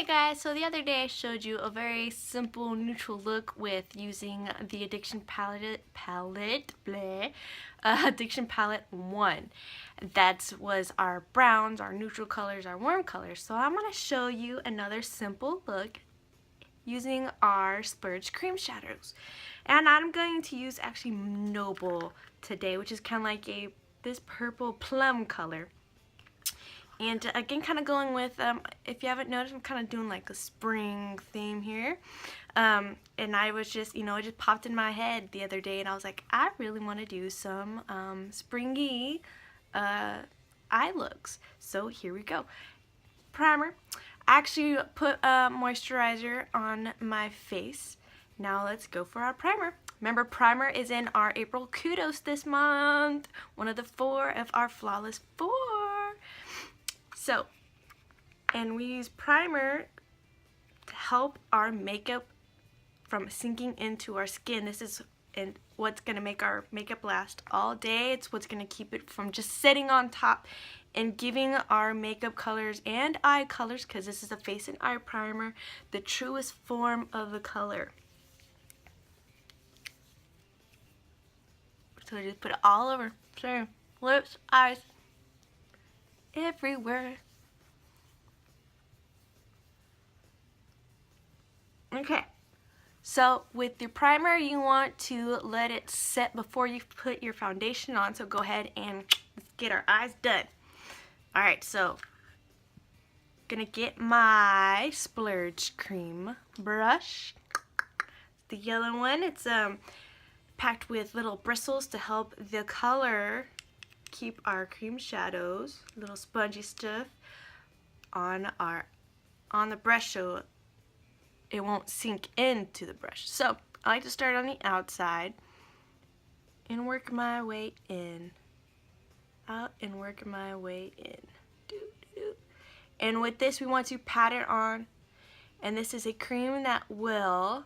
Hey guys, so the other day I showed you a very simple neutral look with using the Addiction Addiction Palette 1. That was our browns, our neutral colors, our warm colors. So I'm going to show you another simple look using our Splurge cream shadows. And I'm going to use actually Noble today, which is kind of like this purple plum color. And again, kind of going with, if you haven't noticed, I'm kind of doing like a spring theme here. And I was just, it just popped in my head the other day and I was like, I really want to do some springy eye looks. So here we go. Primer. I actually put moisturizer on my face. Now let's go for our primer. Remember, primer is in our April Kudos this month. One of the 4 of our Flawless 4. So, and we use primer to help our makeup from sinking into our skin. This is what's going to make our makeup last all day. It's what's going to keep it from just sitting on top and giving our makeup colors and eye colors, because this is a face and eye primer, the truest form of the color. So just put it all over, so lips, eyes, everywhere. Okay, so with your primer, you want to let it set before you put your foundation on, so go ahead and let's get our eyes done. Alright, so gonna get my Splurge cream brush, the yellow one. It's packed with little bristles to help the color keep our cream shadows, little spongy stuff on the brush so it won't sink into the brush. So I like to start on the outside and work my way in, out and work my way in. And with this we want to pat it on, and this is a cream that will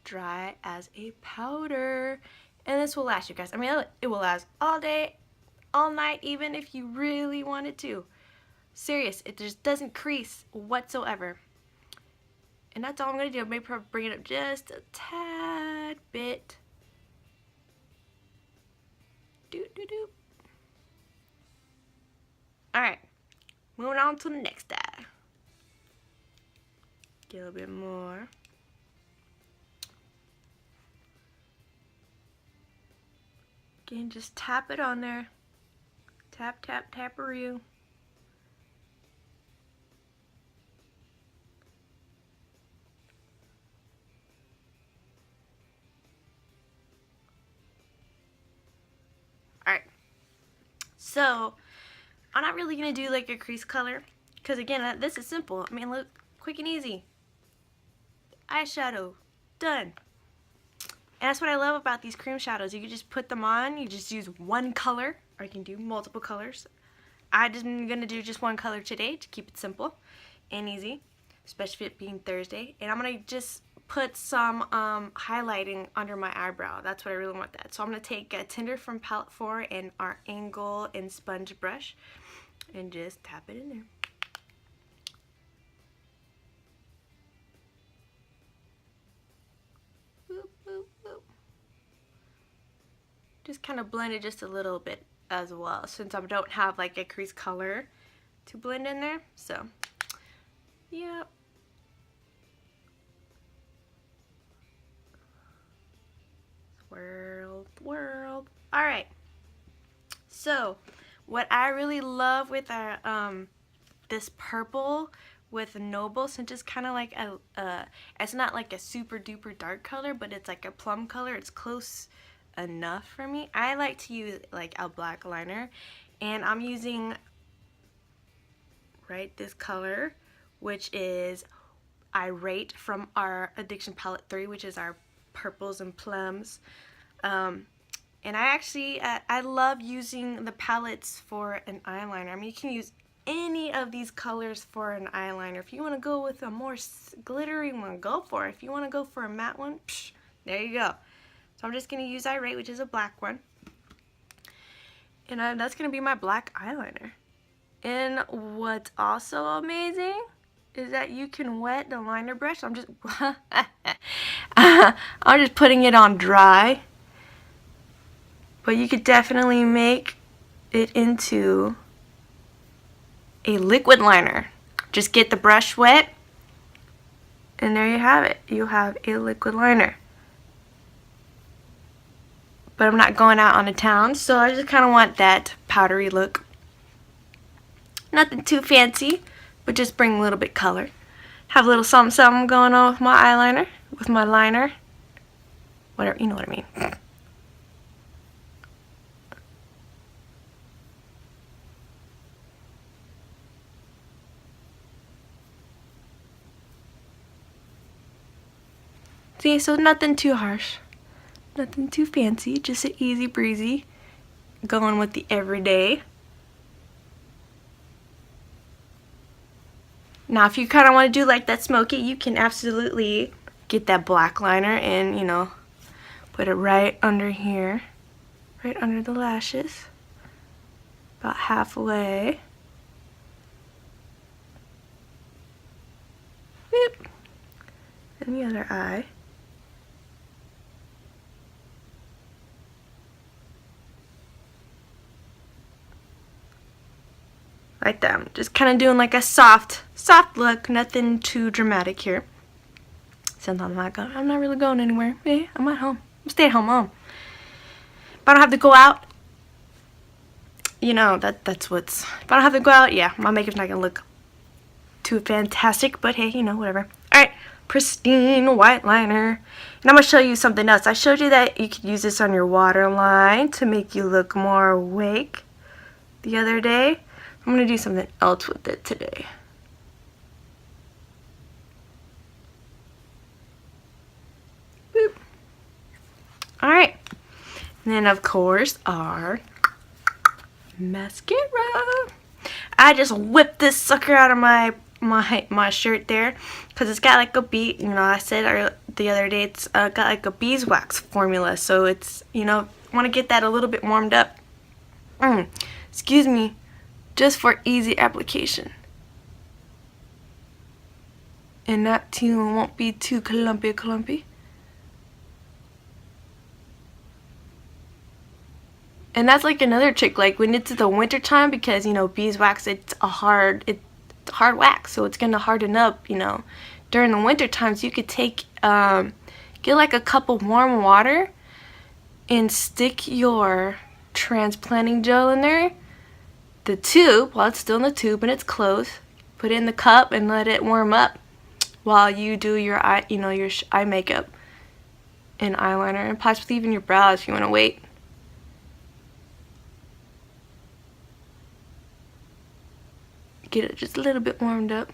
dry as a powder, and this will last, you guys. I mean, it will last all day, all night, even if you really wanted to. Serious, it just doesn't crease whatsoever. And that's all I'm going to do. Maybe bring it up just a tad bit. Alright, moving on to the next eye. Get a little bit more. Again, just tap it on there. Tap, tap, tap-a-roo. Alright, so I'm not really going to do like a crease color, because again, this is simple. I mean, look, quick and easy. Eyeshadow, done. And that's what I love about these cream shadows. You can just put them on, you just use one color, or you can do multiple colors. I'm going to do just one color today to keep it simple and easy, especially it being Thursday. And I'm going to just put some highlighting under my eyebrow. That's what I really want that. So I'm going to take a Tinder from Palette 4 and our angle and sponge brush and just tap it in there. Boop, boop, boop. Just kind of blend it just a little bit as well, since I don't have like a crease color to blend in there. So, yep. World. Alright, so what I really love with our this purple with Noble, since it's kind of like it's not like a super duper dark color, but it's like a plum color, it's close enough for me. I like to use like a black liner, and I'm using this color, which is Irate from our Addiction Palette 3, which is our purples and plums. And I actually I love using the palettes for an eyeliner. I mean, you can use any of these colors for an eyeliner. If you want to go with a more glittery one, go for it. If you want to go for a matte one, there you go. So I'm just going to use Irate, which is a black one. And that's going to be my black eyeliner. And what's also amazing is that you can wet the liner brush. I'm just I'm just putting it on dry, but you could definitely make it into a liquid liner. Just get the brush wet, and there you have it. You have a liquid liner. But I'm not going out on the town, so I just kind of want that powdery look. Nothing too fancy, but just bring a little bit color. Have a little something something going on with my eyeliner, with my liner. Whatever, you know what I mean. See, so nothing too harsh. Nothing too fancy, just an easy breezy. Going with the everyday. Now if you kind of want to do like that smoky, you can absolutely get that black liner and, you know, put it right under here. Right under the lashes. About halfway. Boop. And the other eye. Like that. I'm just kind of doing like a soft look, nothing too dramatic here. Since I'm not really going anywhere. Yeah, I'm at home. I'm a stay-at-home mom. If I don't have to go out, you know, that's what's. If I don't have to go out, yeah, my makeup's not gonna look too fantastic. But hey, you know, whatever. All right, pristine white liner. And I'm gonna show you something else. I showed you that you could use this on your waterline to make you look more awake the other day. I'm going to do something else with it today. Boop. Alright. And then, of course, our mascara. I just whipped this sucker out of my shirt there because it's got like a bee, you know, I said the other day it's got like a beeswax formula, so it's, you know, want to get that a little bit warmed up. Excuse me. Just for easy application. And not too, won't be too clumpy. And that's like another trick, like when it's the winter time, because, you know, beeswax, it's hard wax, so it's gonna harden up, you know. During the winter times, you could take, get like a cup of warm water and stick your transplanting gel in there. The tube, while it's still in the tube and it's closed, put it in the cup and let it warm up while you do your eye, you know, your eye makeup and eyeliner, and possibly even your brows if you want to wait. Get it just a little bit warmed up.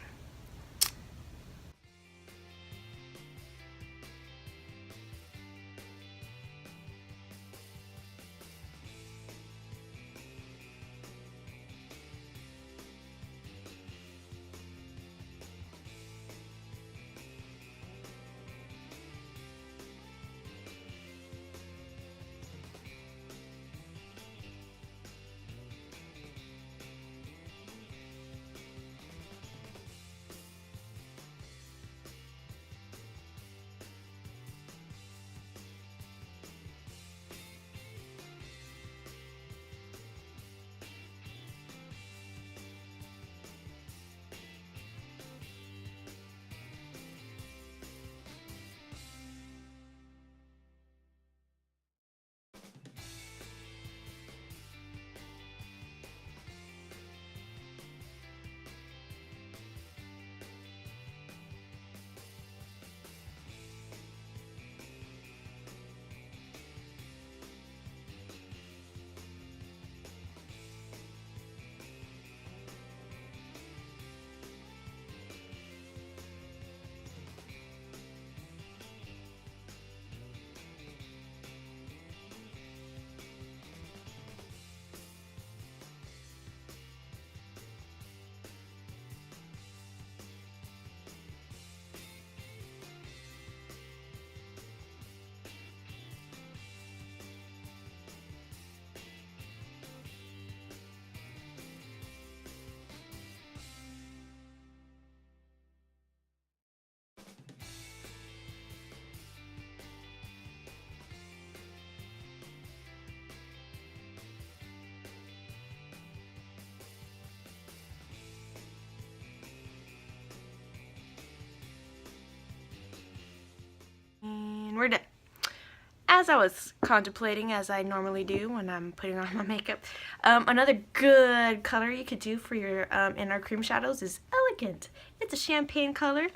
as I was contemplating, as I normally do when I'm putting on my makeup, another good color you could do for your in our cream shadows is Elegant. It's a champagne color.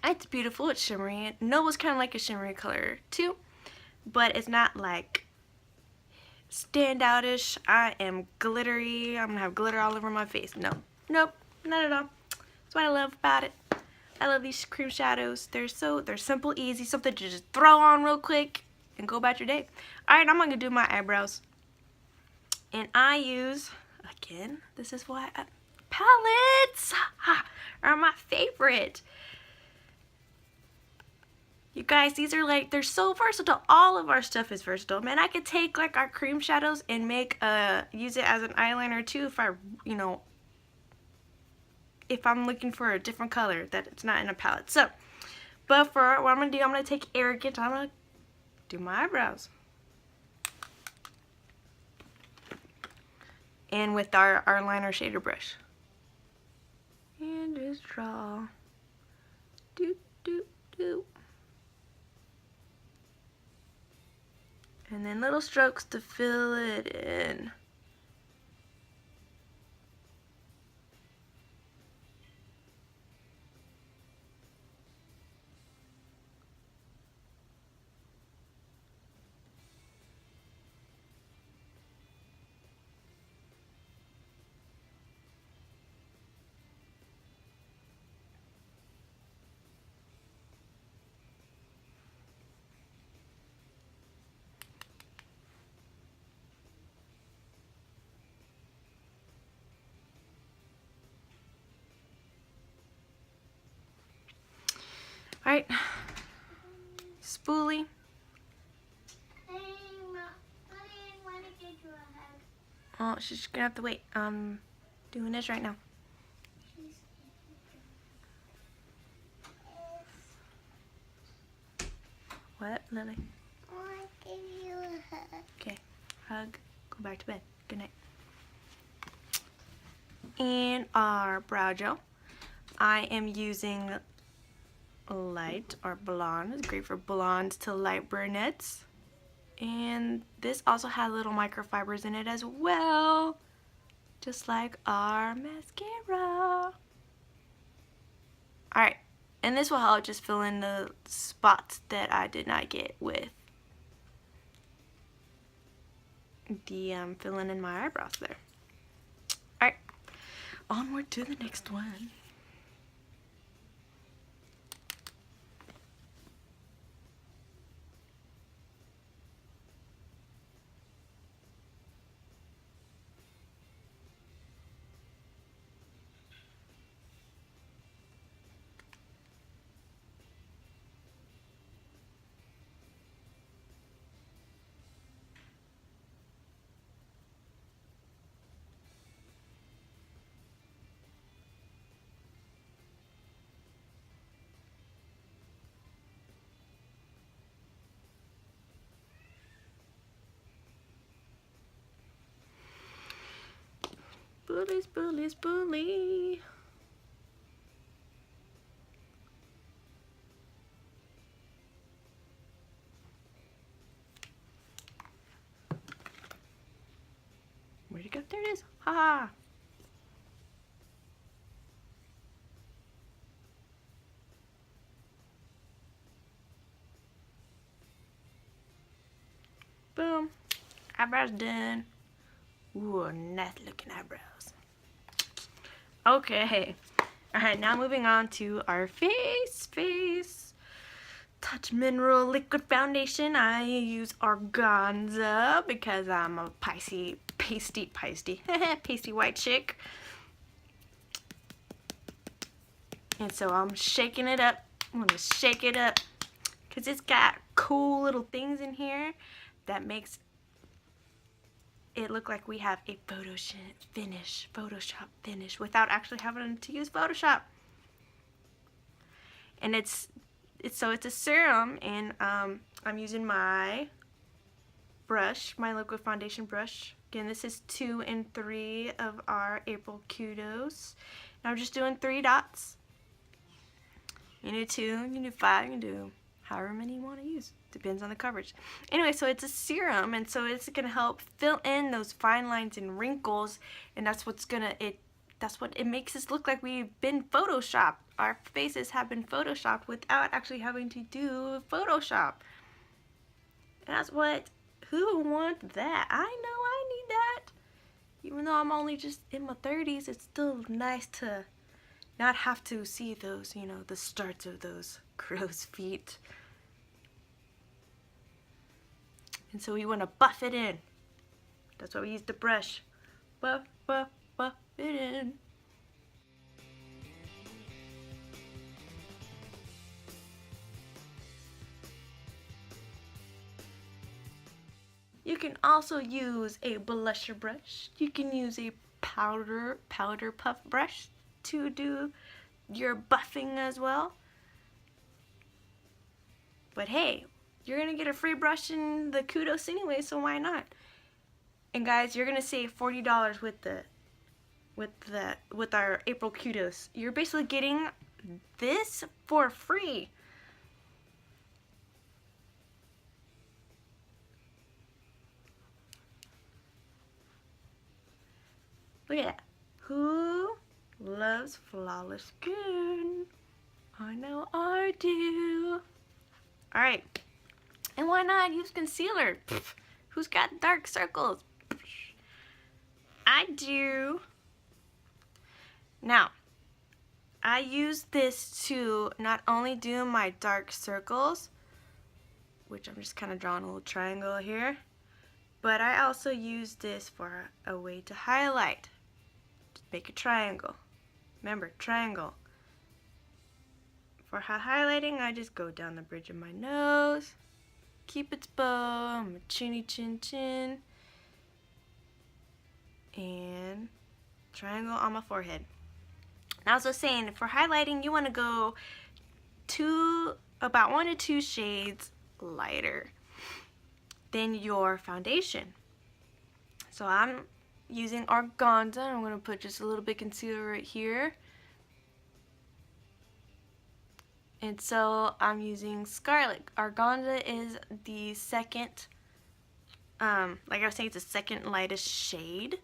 It's beautiful. It's shimmery. Noble's kind of like a shimmery color too, but it's not like standoutish. I am glittery. I'm gonna have glitter all over my face. No, nope, not at all. That's what I love about it. I love these cream shadows. They're simple, easy, something to just throw on real quick and go about your day. Alright, I'm gonna do my eyebrows. And I use, again, this is why palettes are my favorite. You guys, these are like, they're so versatile. All of our stuff is versatile. Man, I could take like our cream shadows and use it as an eyeliner too if I'm looking for a different color that it's not in a palette. So, but for what I'm going to do, I'm going to take Arrogant. I'm going to do my eyebrows. And with our liner shader brush. And just draw. Do, do, do. And then little strokes to fill it in. Alright, spoolie. Oh, she's gonna have to wait. I'm doing this right now. What, Lily? I want to give you a hug. Okay, hug. Go back to bed. Good night. And our brow gel. I am using light or blonde. It's great for blondes to light brunettes. And this also has little microfibers in it as well, just like our mascara. Alright, and this will help just fill in the spots that I did not get with the filling in my eyebrows there. Alright, onward to the next one. Spoolie, spoolie, spoolie. Where'd it go? There it is. Ha ha. Boom. Eyebrows done. Ooh, nice looking eyebrows. Okay. Alright, now moving on to our face. Touch Mineral Liquid Foundation. I use Organza because I'm a pasty white chick. And so I'm shaking it up. I'm gonna shake it up because it's got cool little things in here that makes it look like we have a Photoshop finish without actually having to use Photoshop. And it's a serum, and I'm using my brush, my liquid foundation brush. Again, this is 2 and 3 of our April Kudos. And I'm just doing 3 dots. You can do 2, you can do 5, you can do however many you want to use. Depends on the coverage. Anyway, so it's a serum, and so it's gonna help fill in those fine lines and wrinkles, and that's what it makes us look like we've been photoshopped. Our faces have been photoshopped without actually having to do Photoshop. And that's what, who would want that? I know I need that. Even though I'm only just in my 30s, it's still nice to not have to see those, you know, the starts of those crow's feet. And so we want to buff it in. That's why we use the brush. Buff, buff, buff it in. You can also use a blusher brush. You can use a powder puff brush to do your buffing as well. But hey, you're gonna get a free brush in the Kudos anyway, so why not? And guys, you're gonna save $40 with our April Kudos. You're basically getting this for free. Look at that. Who loves flawless skin? I know I do. Alright. And why not use concealer? Pfft. Who's got dark circles? Pfft. I do. Now, I use this to not only do my dark circles, which I'm just kind of drawing a little triangle here, but I also use this for a way to highlight. Just make a triangle. Remember, triangle. For highlighting, I just go down the bridge of my nose, Cupid's bow, my chinny chin chin, and triangle on my forehead. Now, as I was saying, for highlighting, you want to go about 1 to 2 shades lighter than your foundation. So I'm using Organza. I'm going to put just a little bit concealer right here. And so I'm using Scarlet. Organza is the second, like I was saying, it's the second lightest shade.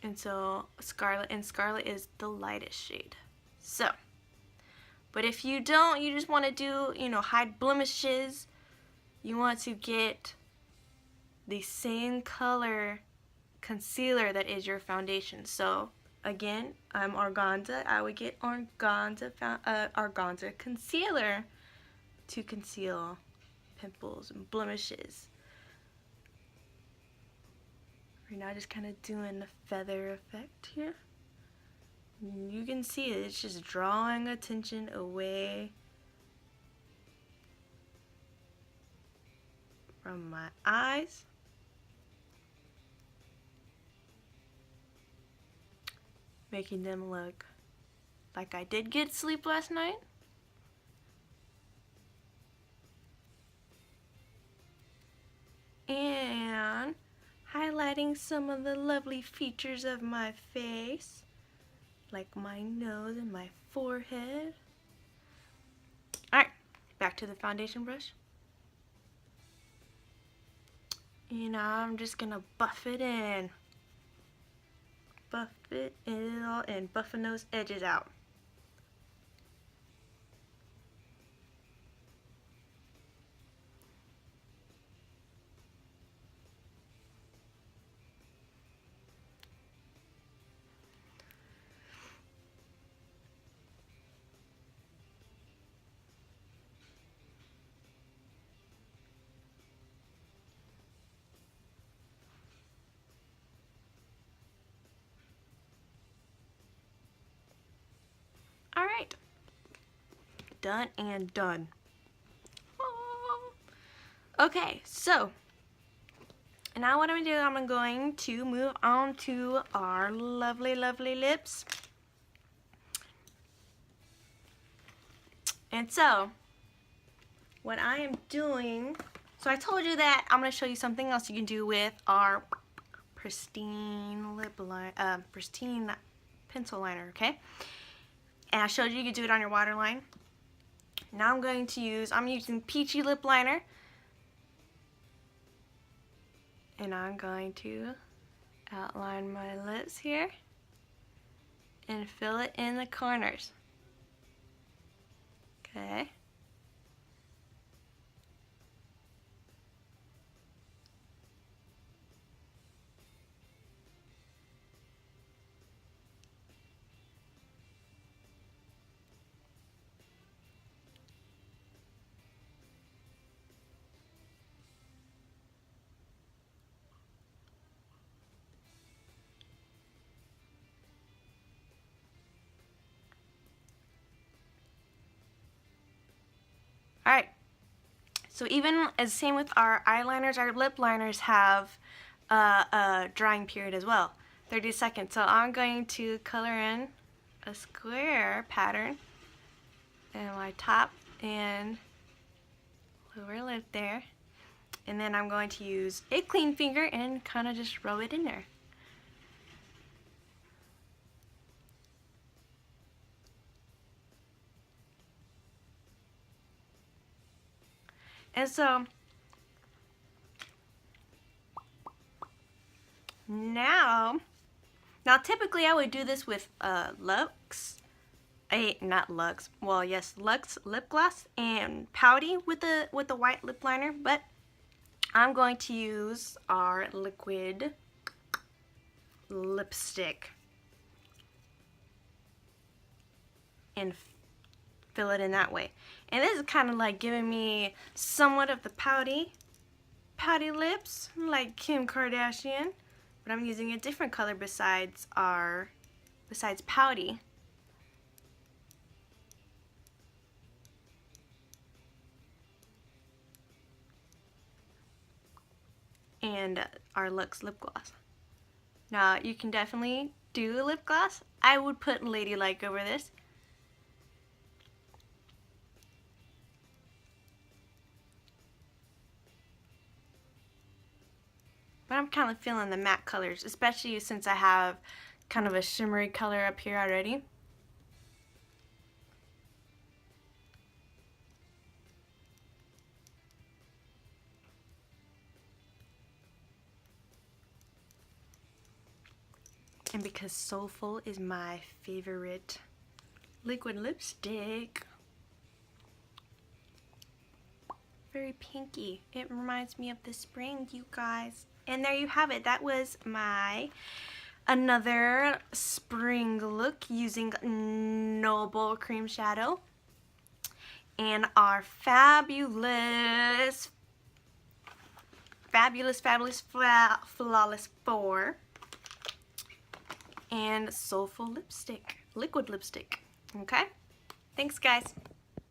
And so Scarlet is the lightest shade. So, but if you don't, you just want to do, you know, hide blemishes, you want to get the same color concealer that is your foundation. So again, I'm Organza. I would get Organza concealer to conceal pimples and blemishes. Right now, just kind of doing the feather effect here. You can see it, it's just drawing attention away from my eyes. Making them look like I did get sleep last night. And highlighting some of the lovely features of my face, like my nose and my forehead. Alright, back to the foundation brush. And now I'm just gonna buff it in. Buff it in and buffing those edges out. Alright, done and done. Okay, so now what I'm going to do, I'm going to move on to our lovely, lovely lips. And so, what I am doing, so I told you that I'm going to show you something else you can do with our pristine pristine pencil liner, okay? And I showed you you could do it on your waterline. Now I'm using Peachy Lip Liner. And I'm going to outline my lips here and fill it in the corners. Okay. Alright, so even as same with our eyeliners, our lip liners have a drying period as well, 30 seconds. So I'm going to color in a square pattern in my top and lower lip there. And then I'm going to use a clean finger and kind of just rub it in there. And so now typically I would do this with Lux, not Lux, well yes, Lux lip gloss and Pouty with the white lip liner, but I'm going to use our liquid lipstick and fill it in that way. And this is kind of like giving me somewhat of the pouty lips like Kim Kardashian, but I'm using a different color besides pouty. And our Lux lip gloss. Now you can definitely do a lip gloss. I would put Ladylike over this. But I'm kind of feeling the matte colors, especially since I have kind of a shimmery color up here already. And because Soulful is my favorite liquid lipstick, very pinky. It reminds me of the spring, you guys. And there you have it. That was my another spring look using Noble Cream Shadow and our fabulous Flawless 4 and Soulful lipstick, liquid lipstick. Okay? Thanks, guys.